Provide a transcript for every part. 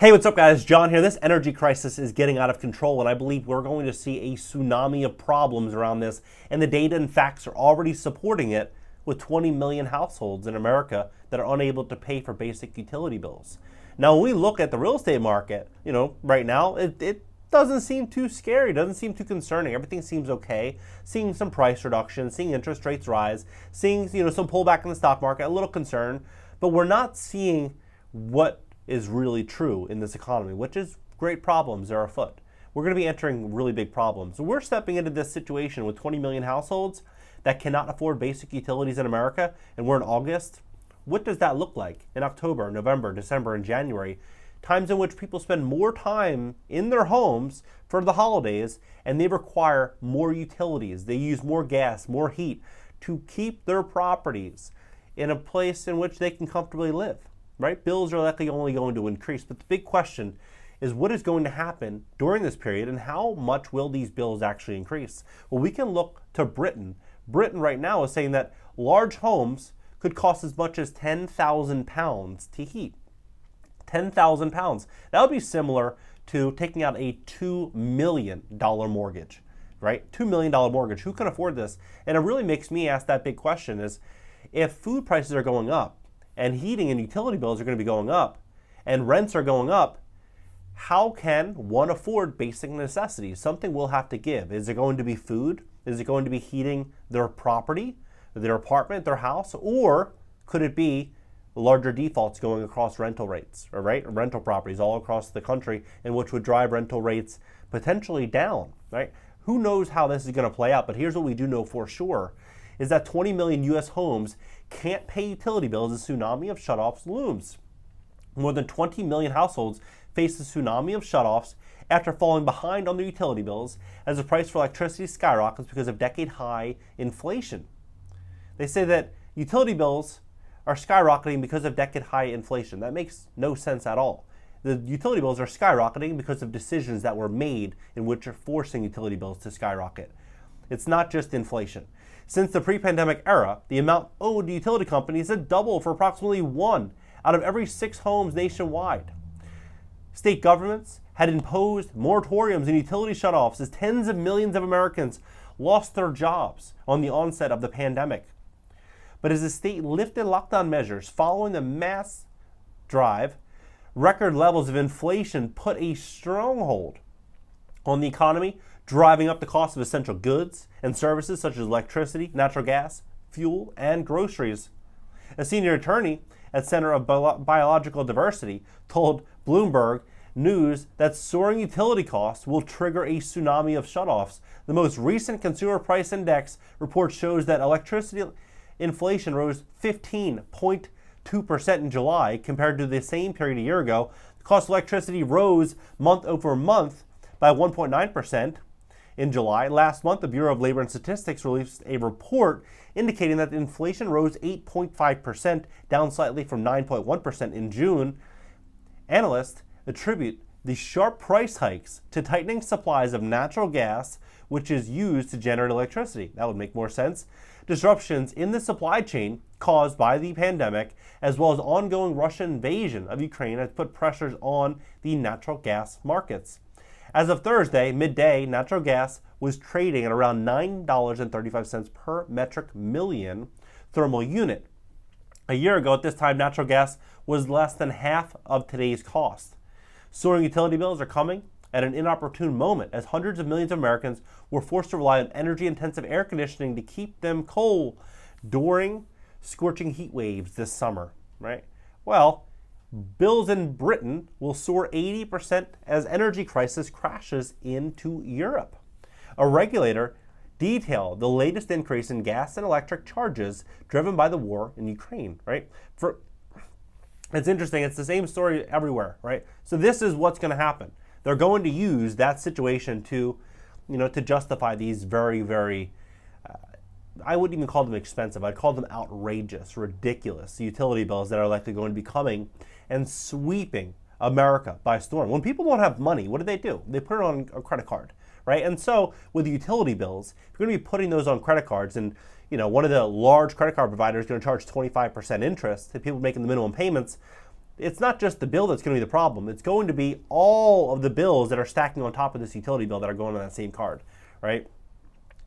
Hey, what's up guys? John here. This energy crisis is getting out of control and I believe we're going to see a tsunami of problems around this, and the data and facts are already supporting it with 20 million households in America that are unable to pay for basic utility bills. Now, when we look at the real estate market, right now, it doesn't seem too scary, doesn't seem too concerning. Everything seems okay. Seeing some price reduction, seeing interest rates rise, seeing some pullback in the stock market, a little concern, but we're not seeing what is really true in this economy, which is great problems are afoot. We're going to be entering really big problems. We're stepping into this situation with 20 million households that cannot afford basic utilities in America, and we're in August. What does that look like in October, November, December, and January? Times in which people spend more time in their homes for the holidays, and they require more utilities. They use more gas, more heat to keep their properties in a place in which they can comfortably live. Right? Bills are likely only going to increase, but the big question is what is going to happen during this period and how much will these bills actually increase? Well, we can look to Britain. Britain right now is saying that large homes could cost as much as £10,000 to heat. £10,000. That would be similar to taking out a $2 million mortgage, right? $2 million mortgage. Who can afford this? And it really makes me ask that big question is, if food prices are going up, and heating and utility bills are going to be going up, and rents are going up, how can one afford basic necessities? Something will have to give. Is it going to be food? Is it going to be heating their property, their apartment, their house? Or could it be larger defaults going across rental rates, or rental properties all across the country, and which would drive rental rates potentially down, right? Who knows how this is going to play out, but here's what we do know for sure, is that 20 million U.S. homes can't pay utility bills as a tsunami of shutoffs looms. More than 20 million households face a tsunami of shutoffs after falling behind on their utility bills as the price for electricity skyrockets because of decade-high inflation. They say that utility bills are skyrocketing because of decade-high inflation. That makes no sense at all. The utility bills are skyrocketing because of decisions that were made in which are forcing utility bills to skyrocket. It's not just inflation. Since the pre-pandemic era, the amount owed to utility companies had doubled for approximately 1 out of every 6 homes nationwide. State governments had imposed moratoriums and utility shutoffs as tens of millions of Americans lost their jobs on the onset of the pandemic. But as the state lifted lockdown measures following the mass drive, record levels of inflation put a stronghold on the economy, driving up the cost of essential goods and services such as electricity, natural gas, fuel, and groceries. A senior attorney at Center of Biological Diversity told Bloomberg News that soaring utility costs will trigger a tsunami of shutoffs. The most recent Consumer Price Index report shows that electricity inflation rose 15.2% in July compared to the same period a year ago. The cost of electricity rose month over month by 1.9%. In July, last month, the Bureau of Labor and Statistics released a report indicating that inflation rose 8.5%, down slightly from 9.1% in June. Analysts attribute the sharp price hikes to tightening supplies of natural gas, which is used to generate electricity. That would make more sense. Disruptions in the supply chain caused by the pandemic, as well as ongoing Russian invasion of Ukraine, has put pressures on the natural gas markets. As of Thursday, midday, natural gas was trading at around $9.35 per metric million thermal unit. A year ago at this time, natural gas was less than half of today's cost. Soaring utility bills are coming at an inopportune moment as hundreds of millions of Americans were forced to rely on energy-intensive air conditioning to keep them cool during scorching heat waves this summer, right? Well, bills in Britain will soar 80% as energy crisis crashes into Europe. A regulator detailed the latest increase in gas and electric charges driven by the war in Ukraine, right? It's interesting, it's the same story everywhere, right? So this is what's going to happen. They're going to use that situation to justify these very, very I wouldn't even call them expensive. I'd call them outrageous, ridiculous utility bills that are likely going to be coming and sweeping America by storm. When people don't have money, what do? They put it on a credit card, right? And so with utility bills, if you're going to be putting those on credit cards and one of the large credit card providers is going to charge 25% interest to people making the minimum payments, it's not just the bill that's going to be the problem. It's going to be all of the bills that are stacking on top of this utility bill that are going on that same card, right?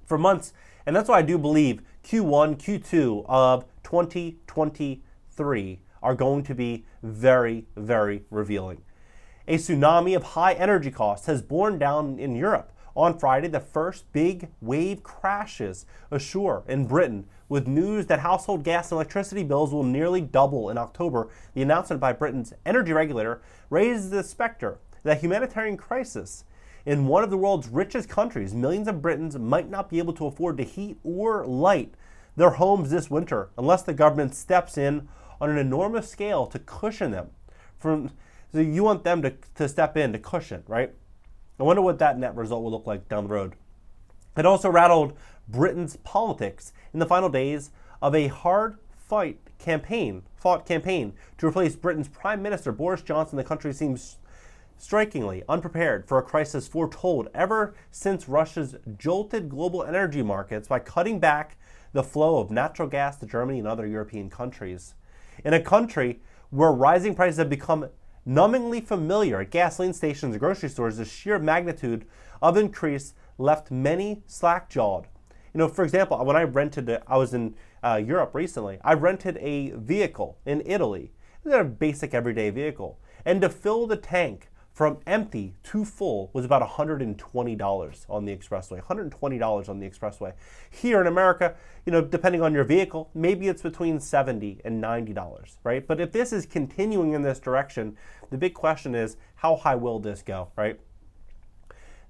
For months, and that's why I do believe Q1, Q2 of 2023 are going to be very, very revealing. A tsunami of high energy costs has borne down in Europe. On Friday, the first big wave crashes ashore in Britain with news that household gas and electricity bills will nearly double in October. The announcement by Britain's energy regulator raises the specter that humanitarian crisis in one of the world's richest countries, millions of Britons might not be able to afford to heat or light their homes this winter unless the government steps in on an enormous scale to cushion them. So you want them to step in to cushion, right? I wonder what that net result will look like down the road. It also rattled Britain's politics in the final days of a hard-fought campaign to replace Britain's Prime Minister Boris Johnson. The country seems strikingly unprepared for a crisis foretold ever since Russia's jolted global energy markets by cutting back the flow of natural gas to Germany and other European countries. In a country where rising prices have become numbingly familiar at gasoline stations and grocery stores, the sheer magnitude of increase left many slack-jawed. For example, when I was in Europe recently, I rented a vehicle in Italy. It's a basic everyday vehicle. And to fill the tank from empty to full was about $120 on the expressway. $120 on the expressway. Here in America, depending on your vehicle, maybe it's between $70 and $90, right? But if this is continuing in this direction, the big question is, how high will this go, right?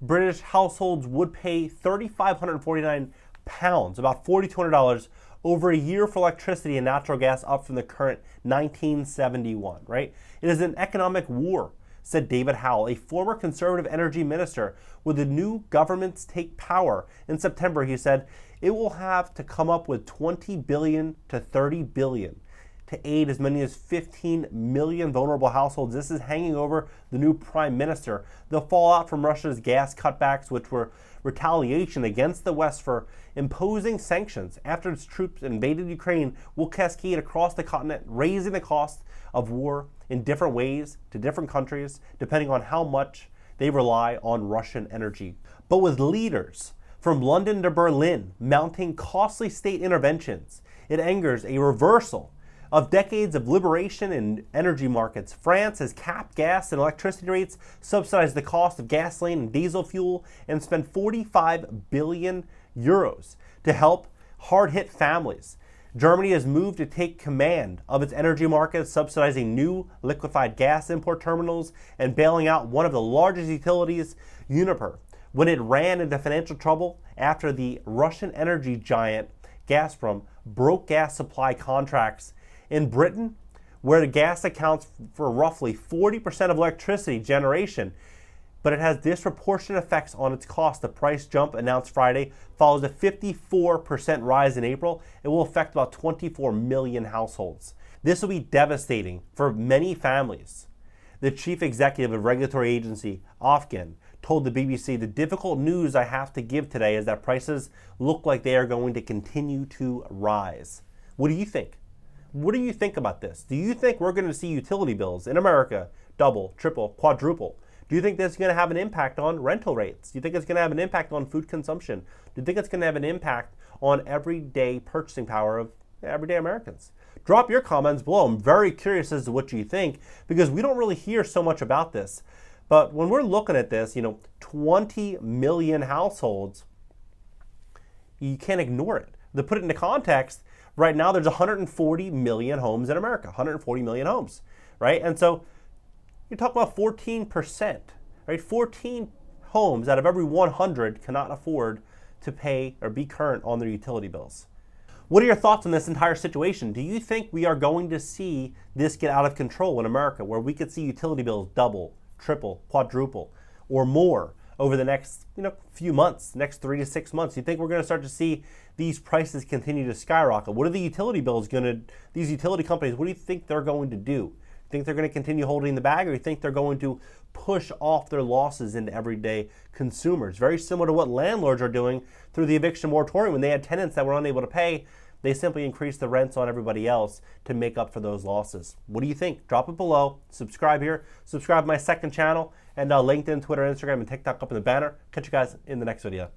British households would pay £3,549, about $4,200 over a year for electricity and natural gas, up from the current $1,971, right? It is an economic war, said David Howell, a former Conservative energy minister. With the new governments take power in September, he said, it will have to come up with $20 billion to $30 billion to aid as many as 15 million vulnerable households. This is hanging over the new prime minister. The fallout from Russia's gas cutbacks, which were retaliation against the West for imposing sanctions after its troops invaded Ukraine, will cascade across the continent, raising the cost of war in different ways to different countries, depending on how much they rely on Russian energy. But with leaders from London to Berlin mounting costly state interventions, it angers a reversal of decades of liberation in energy markets. France has capped gas and electricity rates, subsidized the cost of gasoline and diesel fuel, and spent 45 billion euros to help hard-hit families. Germany has moved to take command of its energy markets, subsidizing new liquefied gas import terminals and bailing out one of the largest utilities, Uniper, when it ran into financial trouble after the Russian energy giant Gazprom broke gas supply contracts. In Britain, where the gas accounts for roughly 40% of electricity generation, but it has disproportionate effects on its cost. The price jump announced Friday follows a 54% rise in April. It will affect about 24 million households. This will be devastating for many families. The chief executive of regulatory agency, Ofgem, told the BBC, the difficult news I have to give today is that prices look like they are going to continue to rise. What do you think? What do you think about this? Do you think we're going to see utility bills in America double, triple, quadruple? Do you think this is going to have an impact on rental rates? Do you think it's going to have an impact on food consumption? Do you think it's going to have an impact on everyday purchasing power of everyday Americans? Drop your comments below. I'm very curious as to what you think, because we don't really hear so much about this. But when we're looking at this, 20 million households, you can't ignore it. To put it into context, right now there's 140 million homes in America, 140 million homes, right? And so you talk about 14%, right? 14 homes out of every 100 cannot afford to pay or be current on their utility bills. What are your thoughts on this entire situation? Do you think we are going to see this get out of control in America, where we could see utility bills double, triple, quadruple, or more over the next few months, next 3 to 6 months? You think we're going to start to see these prices continue to skyrocket? What are the utility bills these utility companies, what do you think they're going to do? Think they're going to continue holding the bag, or you think they're going to push off their losses into everyday consumers? Very similar to what landlords are doing through the eviction moratorium. When they had tenants that were unable to pay, They simply increase the rents on everybody else to make up for those losses. What do you think? Drop it below. Subscribe here. Subscribe to my second channel, and LinkedIn, Twitter, Instagram, and TikTok up in the banner. Catch you guys in the next video.